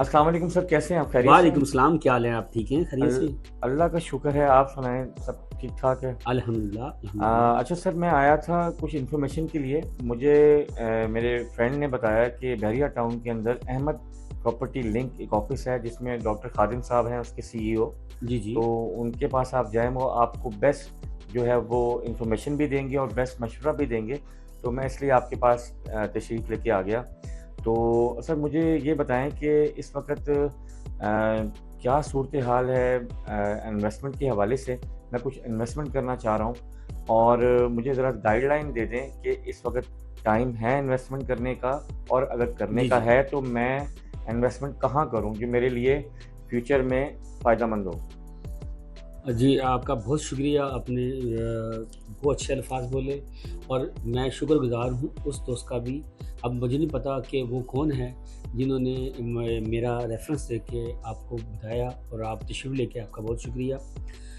अस्सलाम वालेकुम सर, कैसे हैं आप? खैरियत से हैं? वालेकुम सलाम, क्या हाल है? आप ठीक हैं? खैरियत से? अल्लाह का शुक्र है। आप सुनाएं, सब ठीक ठाक है? अल्हम्दुलिल्लाह, अल्हम्दुलिल्लाह। अच्छा सर, मैं आया था कुछ इन्फॉर्मेशन के लिए। मुझे मेरे फ्रेंड ने बताया कि बहरिया टाउन के अंदर अहमद प्रॉपर्टी लिंक एक ऑफिस है जिसमें डॉक्टर खादिम साहब हैं, उसके सीईओ। जी, जी। तो उनके पास आप जाएं, वो आपको बेस्ट जो है वो इन्फॉर्मेशन भी देंगे और बेस्ट मशवरा भी देंगे। तो मैं इसलिए आपके पास तशरीफ़ लेके आ गया। तो सर मुझे ये बताएं कि इस वक्त क्या सूरत हाल है इन्वेस्टमेंट के हवाले से। मैं कुछ इन्वेस्टमेंट करना चाह रहा हूँ और मुझे ज़रा गाइडलाइन दे दें कि इस वक्त टाइम है इन्वेस्टमेंट करने का, और अगर करने जी, का जी। है तो मैं इन्वेस्टमेंट कहाँ करूँ जो मेरे लिए फ्यूचर में फ़ायदेमंद हो। जी, आपका बहुत शुक्रिया, आपने बहुत अच्छे अल्फाज बोले और मैं शुक्रगुज़ार हूँ उस दोस्त का भी। अब मुझे नहीं पता कि वो कौन है जिन्होंने मेरा रेफ़रेंस देके आपको बताया, और आप तशरीफ़ लेके आपका बहुत शुक्रिया।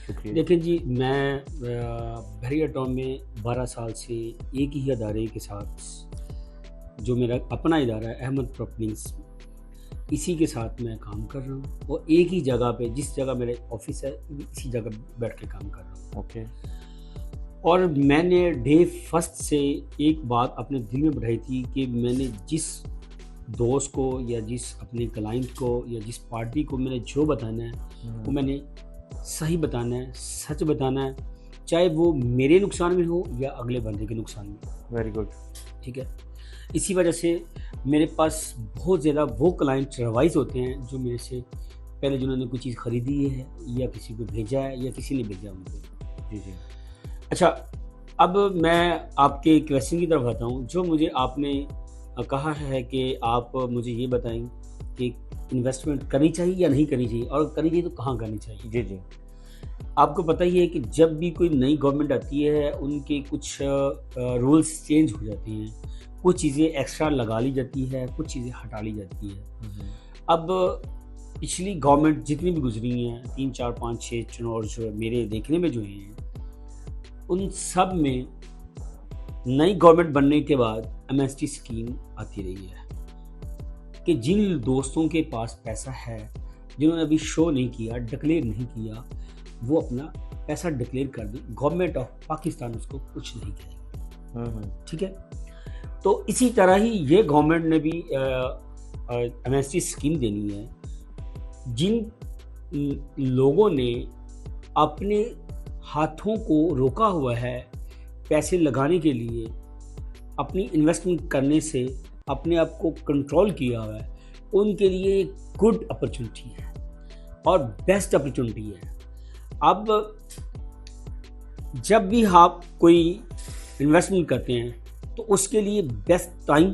शुक्रिया। देखिए जी, मैं बहरिया टाउन में 12 साल से एक ही अदारे के साथ, जो मेरा अपना इदारा है अहमद प्रॉपर्टीज़, इसी के साथ मैं काम कर रहा हूँ और एक ही जगह पे, जिस जगह मेरे ऑफिस है इसी जगह बैठ के काम कर रहा हूँ। ओके। और मैंने डे फर्स्ट से एक बात अपने दिल में बैठाई थी कि मैंने जिस दोस्त को या जिस अपने क्लाइंट को या जिस पार्टी को मैंने जो बताना है वो मैंने सही बताना है, सच बताना है, चाहे वो मेरे नुकसान में हो या अगले बंदे के नुकसान में हो। Very good. ठीक है, इसी वजह से मेरे पास बहुत ज़्यादा वो क्लाइंट रिवाइज होते हैं जो मेरे से पहले जिन्होंने कोई चीज़ ख़रीदी है या किसी को भेजा है या किसी ने भेजा उनको। जी जी। अच्छा, अब मैं आपके क्वेश्चन की तरफ आता हूँ, जो मुझे आपने कहा है कि आप मुझे ये बताएं कि इन्वेस्टमेंट करनी चाहिए या नहीं करनी चाहिए, और करनी चाहिए तो कहाँ करनी चाहिए। जी जी। आपको पता ही है कि जब भी कोई नई गवर्नमेंट आती है उनके कुछ रूल्स चेंज हो जाते हैं, कुछ चीज़ें एक्स्ट्रा लगा ली जाती है, कुछ चीज़ें हटा ली जाती है। अब पिछली गवर्नमेंट जितनी भी गुजरी हैं, 3, 4, 5, 6 चुनाव जो है मेरे देखने में जो हैं, उन सब में नई गवर्नमेंट बनने के बाद एमएसटी स्कीम आती रही है कि जिन दोस्तों के पास पैसा है, जिन्होंने अभी शो नहीं किया, डिक्लेयर नहीं किया, वो अपना पैसा डिक्लेयर कर दें, गवर्नमेंट ऑफ पाकिस्तान उसको कुछ नहीं कहेगी। ठीक है, तो इसी तरह ही ये गवर्नमेंट ने भी एमएसटी स्कीम देनी है। जिन लोगों ने अपने हाथों को रोका हुआ है पैसे लगाने के लिए, अपनी इन्वेस्टमेंट करने से अपने आप को कंट्रोल किया हुआ है, उनके लिए एक गुड अपॉर्चुनिटी है और बेस्ट अपॉर्चुनिटी है। अब जब भी आप कोई इन्वेस्टमेंट करते हैं तो उसके लिए बेस्ट टाइम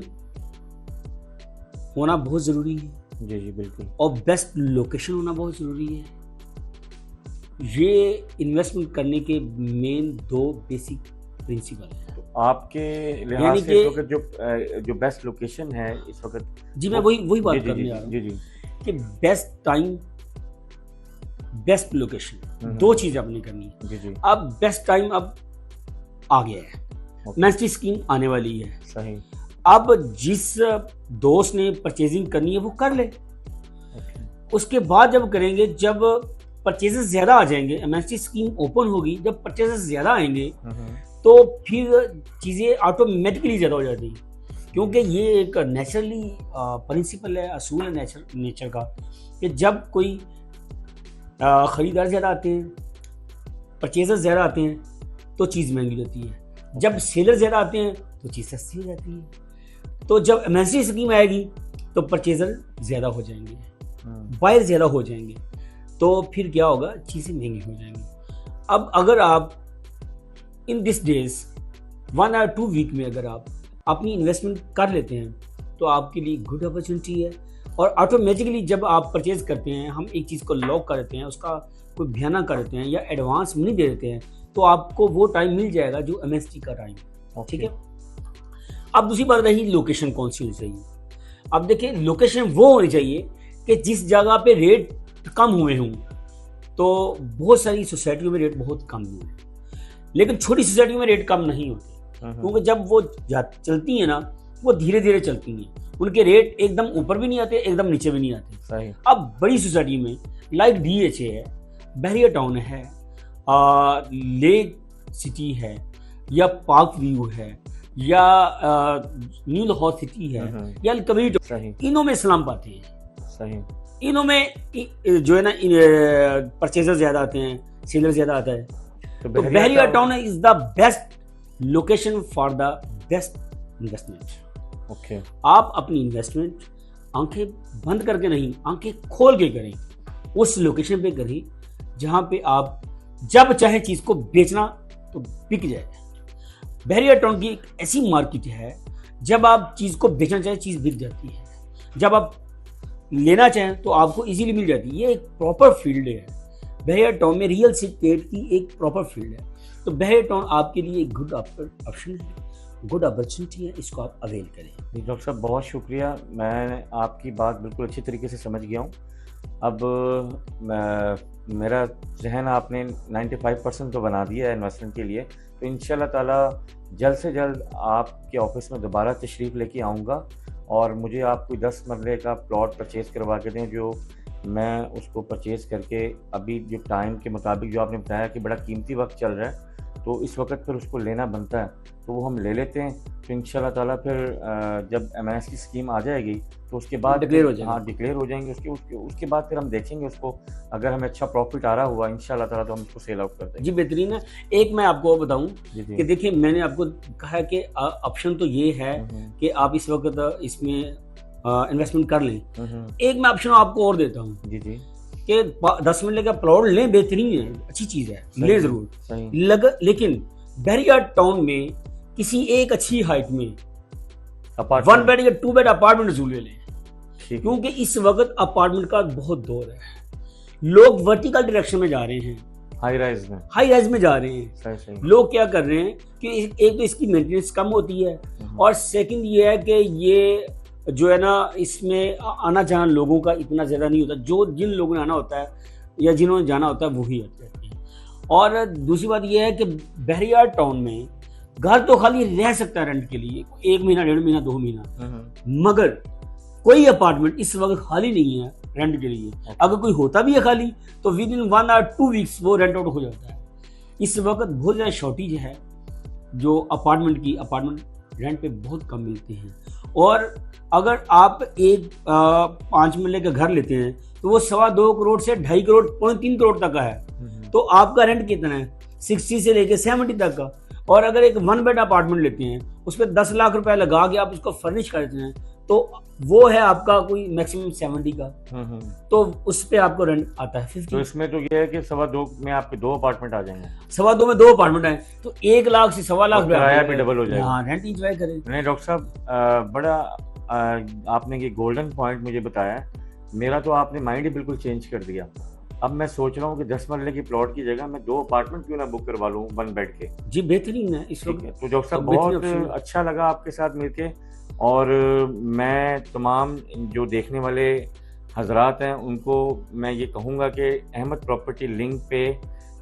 होना बहुत ज़रूरी है। जी जी बिल्कुल। और बेस्ट लोकेशन होना बहुत ज़रूरी है। ये इन्वेस्टमेंट करने के मेन 2 बेसिक प्रिंसिपल हैं। तो आपके लिहाज यानी से इस कि वक्त जो बेस्ट लोकेशन है इस वक्त जी, मैं वो। वही बात जी जी करने जी आ रहा जी हूँ जी। कि बेस्ट टाइम, बेस्ट लोकेशन, 2 चीज़ें आपने करनी है। जी जी। अब बेस्ट टाइम अब आ गया है, ओके। एमएसटी स्कीम आने वाली है। सही। अब जिस दोस्त ने परचेजिंग करनी है वो कर ले। ओके। उसके बाद जब करेंगे, जब परचेजेस ज़्यादा आ जाएंगे, एमएसटी स्कीम ओपन होगी, जब परचेजेस ज़्यादा आएंगे तो फिर चीज़ें ऑटोमेटिकली ज़्यादा हो जाती हैं, क्योंकि ये एक नेचुरली प्रिंसिपल है, असूल है नेचर का, कि जब कोई ख़रीदार ज़्यादा आते हैं, परचेजर्स ज़्यादा आते हैं तो चीज़ महंगी होती है, जब सेलर ज़्यादा आते हैं तो चीज़ सस्ती हो जाती है। तो जब एमएसटी स्कीम आएगी तो परचेजर ज़्यादा हो जाएंगे, बायर ज़्यादा हो जाएंगे, तो फिर क्या होगा, चीज़ें महंगी हो जाएंगी। अब अगर आप इन दिस डेज 1 और 2 वीक में अगर आप अपनी इन्वेस्टमेंट कर लेते हैं तो आपके लिए गुड अपॉर्चुनिटी है। और ऑटोमेटिकली जब आप परचेज करते हैं, हम एक चीज़ को लॉक कर देते हैं, उसका कोई बयाना कर देते हैं या एडवांस मनी दे देते हैं, तो आपको वो टाइम मिल जाएगा जो एमएसटी का टाइम। ठीक है, अब दूसरी बात रही लोकेशन कौन सी होनी चाहिए। अब देखिए, लोकेशन वो होनी चाहिए कि जिस जगह पे रेट कम हुए हों। तो बहुत सारी सोसाइटियों में रेट बहुत कम हुए हैं, लेकिन छोटी सोसाइटियों में रेट कम नहीं होते, क्योंकि जब वो चलती हैं ना, वो धीरे धीरे चलती हैं, उनके रेट एकदम ऊपर भी नहीं आते, एकदम नीचे भी नहीं आते। सही। अब बड़ी सोसाइटी में लाइक DHA है, बहरिया टाउन है, लेक सिटी है, या पार्क व्यू है, या न्यू लाहौर सिटी है, या कबीर, इनों में इस्लाम पाते हैं। सही। इनों में जो है ना परचेजर ज्यादा आते हैं, सेलर ज्यादा आता है। तो Bahria Town is the best location for the best investment. Okay. आप अपनी इन्वेस्टमेंट आंखें बंद करके नहीं, आंखें खोल के करें, उस लोकेशन पे करें जहां पे आप जब चाहे चीज को बेचना तो बिक जाए। बहरिया टाउन की एक ऐसी मार्केट है, जब आप चीज को बेचना चाहे चीज बिक जाती है, जब आप लेना चाहें तो आपको इजीली मिल जाती है। ये एक प्रॉपर फील्ड है, बहरिया टाउन में रियल एस्टेट की एक प्रॉपर फील्ड है। तो बहरिया टाउन आपके लिए एक गुड ऑप्शन है, गुड अपॉर्चुनिटी है, इसको आप अवेल करें। डॉक्टर साहब बहुत शुक्रिया, मैं आपकी बात बिल्कुल अच्छी तरीके से समझ गया हूँ। अब मेरा जहन आपने 95% तो बना दिया है इन्वेस्टमेंट के लिए। तो इंशाल्लाह ताला जल्द से जल्द आपके ऑफिस में दोबारा तशरीफ़ लेके आऊँगा और मुझे आप कोई 10 मरले का प्लॉट परचेज़ करवा के दें, जो मैं उसको परचेज़ करके अभी जो टाइम के मुताबिक जो आपने बताया कि बड़ा कीमती वक्त चल रहा है, तो इस वक्त पर उसको लेना बनता है, तो वो हम ले लेते हैं। तो इंशाल्लाह ताला फिर जब MNS की स्कीम आ जाएगी तो उसके बाद डिक्लेयर हो जाएगी। हाँ, डिक्लेयर हो जाएंगे। उसके बाद फिर हम देखेंगे उसको, अगर हमें अच्छा प्रॉफिट आ रहा हुआ इंशाल्लाह ताला तो हम उसको सेल आउट कर देंगे। जी बेहतरीन है। एक मैं आपको बताऊं कि देखिए, मैंने आपको कहा कि ऑप्शन तो ये है कि आप इस वक्त इसमें इन्वेस्टमेंट कर लें। एक मैं ऑप्शन आपको और देता हूँ जी जी कि 10 मिनट का प्लॉट लें, बेहतरीन है, अच्छी चीज है, ले जरूर। लेकिन बहरिया टाउन में किसी एक अच्छी हाइट में 1 बेड या 2 बेड अपार्टमेंट जरूर ले लें, क्योंकि इस वक्त अपार्टमेंट का बहुत दौर है। लोग वर्टिकल डायरेक्शन में जा रहे हैं, हाई राइज में जा रहे हैं। सही। लोग क्या कर रहे हैं कि एक तो इसकी मेंटेनेंस कम होती है, और सेकंड ये है कि ये जो है ना, इसमें आना जाना लोगों का इतना ज्यादा नहीं होता। जिन लोगों ने आना होता है या जिन्होंने जाना होता है वही आते हैं। और दूसरी बात यह है कि बहरिया टाउन में घर तो खाली रह सकता है रेंट के लिए 1 महीना, 1.5 महीना, 2 महीना, मगर कोई अपार्टमेंट इस वक्त खाली नहीं है रेंट के लिए। अगर कोई होता भी है खाली तो विद इन 1 or 2 वीक्स वो रेंट आउट हो जाता है। इस वक्त बहुत ज़्यादा शॉर्टेज है जो अपार्टमेंट रेंट पे बहुत कम मिलते हैं। और अगर आप एक 5 मरले का घर लेते हैं तो वो 2.25 करोड़ से 2.5 करोड़, 3 करोड़ तक का है। तो आपका रेंट कितना है? 60 से लेके 70 तक का। और अगर एक 1 बेड अपार्टमेंट लेते हैं, उस पर 10 लाख रुपए लगा के आप उसको फर्निश करते हैं, तो वो है आपका कोई मैक्सिमम 70 का। तो उस पे आपको रेंट आता है 50। तो इसमें तो ये है कि 2.25 में आपके 2 अपार्टमेंट आ जाएंगे। 2.25 में 2 अपार्टमेंट है तो 1 लाख से 1.25 लाख किराया भी डबल हो जाएगा। हाँ, रेंट एंजॉय करें। नहीं डॉक्टर साहब, बड़ा आपने ये गोल्डन पॉइंट मुझे बताया। मेरा तो आपने माइंड ही बिल्कुल चेंज कर दिया। अब मैं सोच रहा हूँ कि 10 मरले की प्लॉट की जगह मैं 2 अपार्टमेंट क्यों ना बुक करवा लूँ 1 बेड के। जी बेहतरीन है इस वक्त। तो डॉक्टर साहब बहुत अच्छा लगा आपके साथ मिलके, और मैं तमाम जो देखने वाले हजरात हैं उनको मैं ये कहूँगा कि अहमद प्रॉपर्टी लिंक पे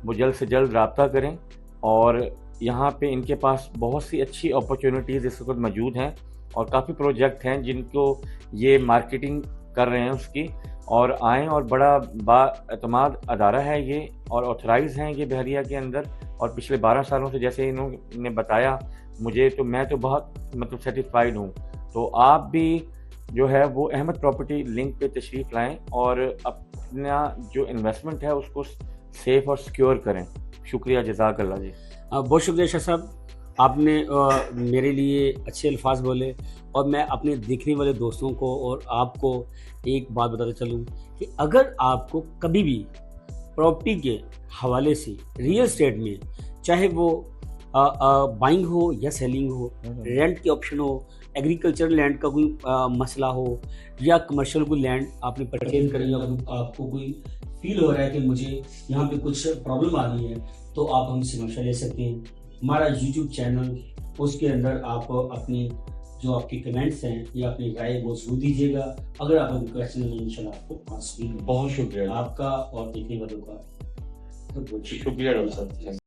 वो जल्द से जल्द रब्ता करें, और यहाँ पे इनके पास बहुत सी अच्छी अपॉर्चुनिटीज़ इस वक्त मौजूद हैं, और काफ़ी प्रोजेक्ट हैं जिनको ये मार्केटिंग कर रहे हैं उसकी। और आएँ, और बड़ा बाएतमाद अदारा है ये, और ऑथराइज़ हैं ये बहरिया के अंदर। और पिछले 12 सालों से जैसे इन्होंने बताया मुझे, तो मैं तो बहुत मतलब सेटिस्फाइड हूँ। तो आप भी जो है वो अहमद प्रॉपर्टी लिंक पे तशरीफ़ लाएं और अपना जो इन्वेस्टमेंट है उसको सेफ और सिक्योर करें। शुक्रिया, जज़ाकल्लाह जी। बहुत शुक्रिया शाह साहब, आपने मेरे लिए अच्छे अल्फाज बोले। और मैं अपने देखने वाले दोस्तों को और आपको एक बात बताता चलूँ कि अगर आपको कभी भी प्रॉपर्टी के हवाले से रियल एस्टेट में, चाहे वो बाइंग हो या सेलिंग हो, रेंट के ऑप्शन हो, एग्रीकल्चर लैंड का कोई मसला हो, या कमर्शियल कोई लैंड आपने परचेज करी, आपको कोई फील हो रहा है कि मुझे यहाँ पे कुछ प्रॉब्लम आ रही है, तो आप हमसे मशवरा ले सकते हैं। हमारा यूट्यूब चैनल, उसके अंदर आप अपनी जो आपके कमेंट्स हैं या अपनी राय वो जरूर दीजिएगा। अगर आप क्वेश्चन में इंशाल्लाह आपको आंसर। बहुत शुक्रिया आपका और देखने वालों का। शुक्रिया डॉक्टर साहब।